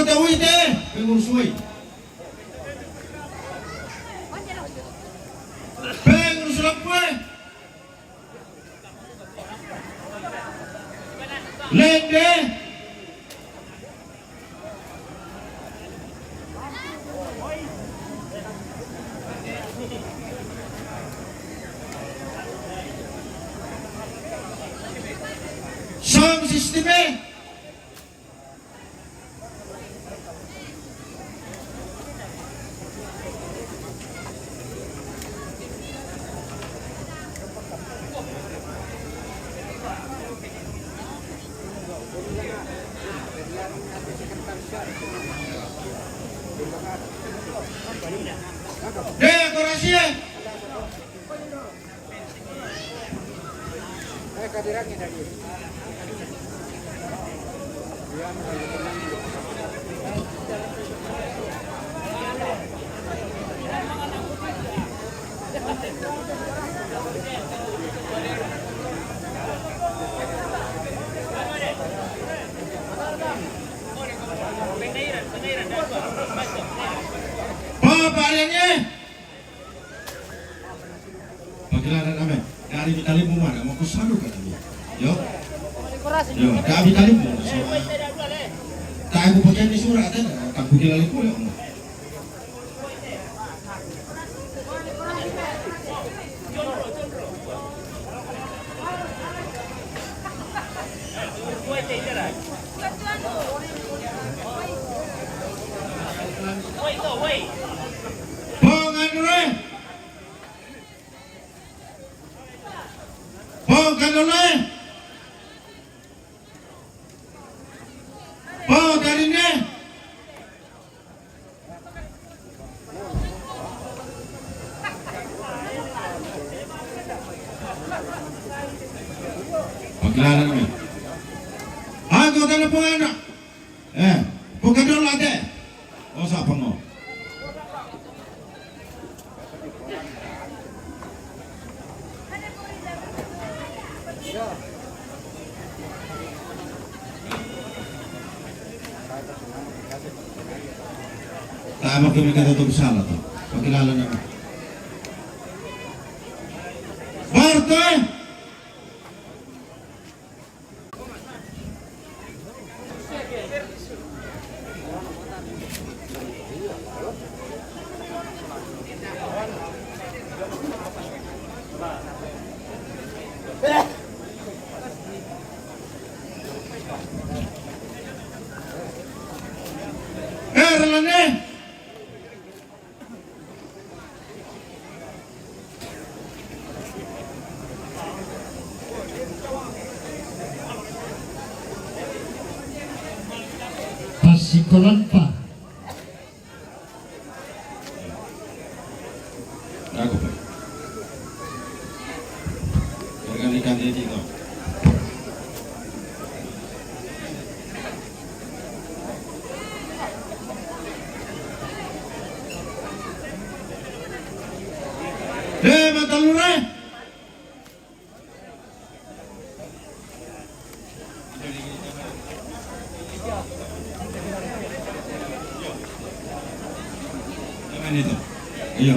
tahu itu, pengurus suai. Pengurus lapue. Lende. Sound system. Dekorasi. Kehadirannya tadi. Bapak-bapaknya. Pagelaran kami dari Itali mau mana mau kusadu kan ini. Yo. Yo, dari Itali mau. Tak aku pakai di surat ada, tak aku kilali ko yo. Pagelaran kami. Aku tanah penganak. Bukan dulu ada. Oh siapa mau? Tak kami kata tu salah tu. Pagelaran kami. Partai. Erlane. Pasikolanpa. Aku pak. Ikan dia itu. Matalure. Jangan itu. Iya.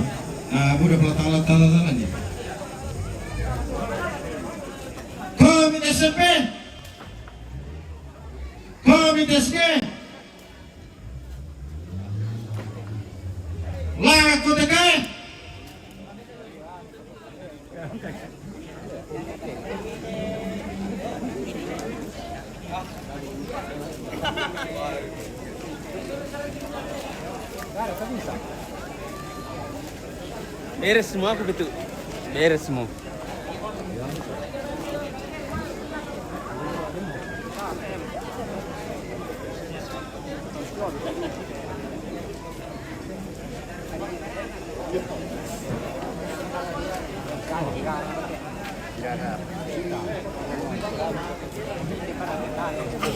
Nah, udah pelatang nih. Komite SP. Komite SG. Laku tegai. Beres semua aku betul. Beres semua.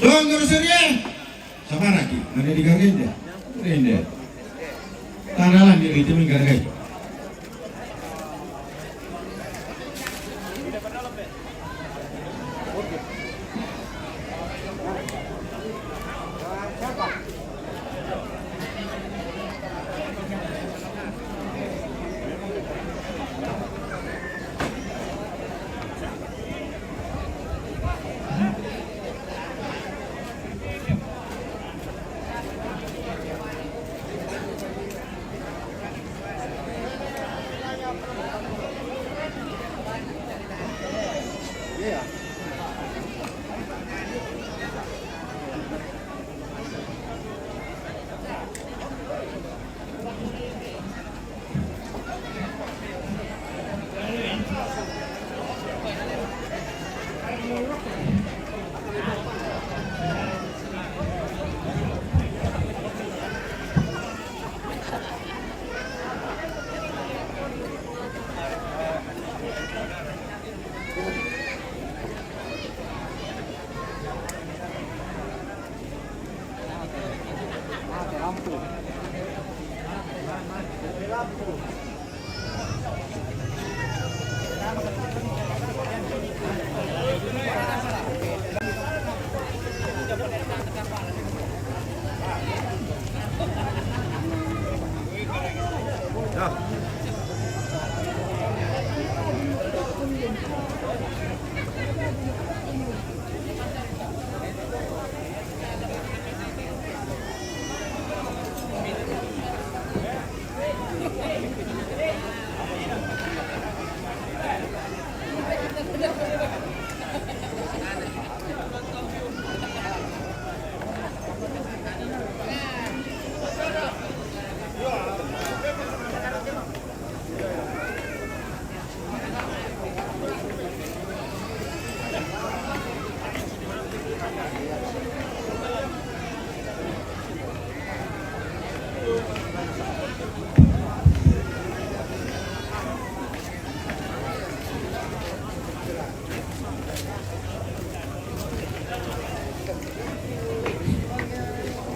Doang gerusurnya. Sama lagi, mana digargain dia? Ini. Tanah lah dia itu menggargai.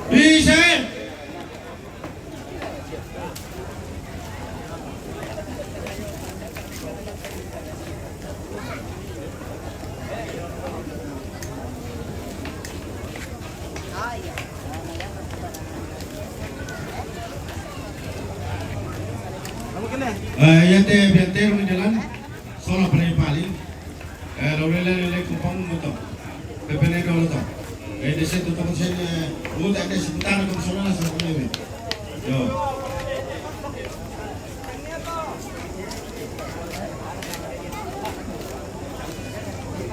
Bisa. Yante rumah jalan, soalnya paling lalu lele kumpang motor, bepene dulu toh. Di situ teman saya, mudah ada sebentar kalau soalnya langsung ini. Yo.